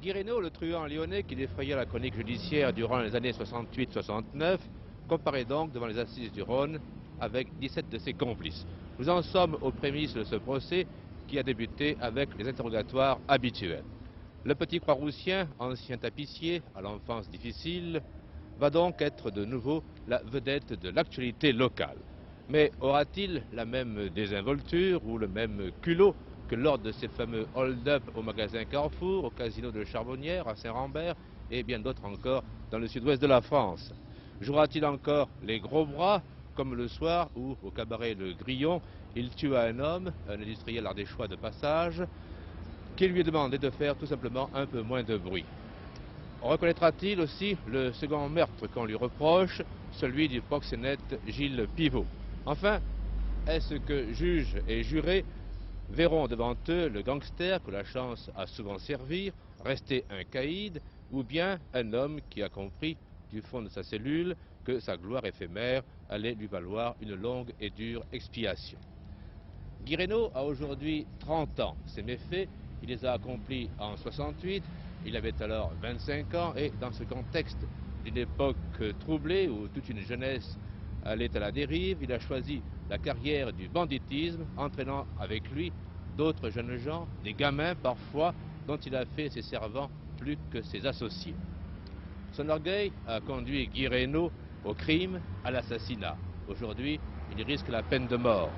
Guy Reynaud, le truand lyonnais qui défrayait la chronique judiciaire durant les années 68-69, comparaît donc devant les assises du Rhône avec 17 de ses complices. Nous en sommes aux prémices de ce procès qui a débuté avec les interrogatoires habituels. Le petit Croix-Roussien, ancien tapissier à l'enfance difficile, va donc être de nouveau la vedette de l'actualité locale. Mais aura-t-il la même désinvolture ou le même culot que lors de ces fameux hold-up au magasin Carrefour, au casino de Charbonnières, à Saint-Rambert et bien d'autres encore dans le sud-ouest de la France? Jouera-t-il encore les gros bras, comme le soir où, au cabaret Le Grillon, il tua un homme, un industriel ardéchois de passage, qui lui demandait de faire tout simplement un peu moins de bruit? Reconnaîtra-t-il aussi le second meurtre qu'on lui reproche, celui du proxénète Gilles Pivot? Enfin, est-ce que juges et jurés verront devant eux le gangster que la chance a souvent servi, rester un caïd, ou bien un homme qui a compris du fond de sa cellule que sa gloire éphémère allait lui valoir une longue et dure expiation? Guy Reynaud a aujourd'hui 30 ans. Ses méfaits, il les a accomplis en 68, il avait alors 25 ans, et dans ce contexte d'une époque troublée où toute une jeunesse allait à la dérive, il a choisi la carrière du banditisme, entraînant avec lui d'autres jeunes gens, des gamins parfois, dont il a fait ses servants plus que ses associés. Son orgueil a conduit Guy Reynaud au crime, à l'assassinat. Aujourd'hui, il risque la peine de mort.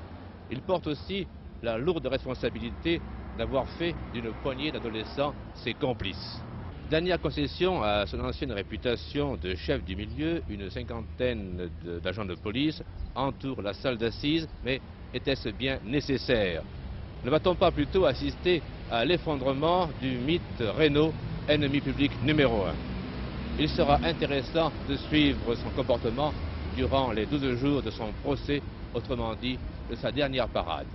Il porte aussi la lourde responsabilité d'avoir fait d'une poignée d'adolescents ses complices. Dernière concession à son ancienne réputation de chef du milieu, une cinquantaine d'agents de police entourent la salle d'assises, mais était-ce bien nécessaire? Ne va-t-on pas plutôt assister à l'effondrement du mythe Reynaud, ennemi public numéro 1? Il sera intéressant de suivre son comportement durant les 12 jours de son procès, autrement dit, de sa dernière parade.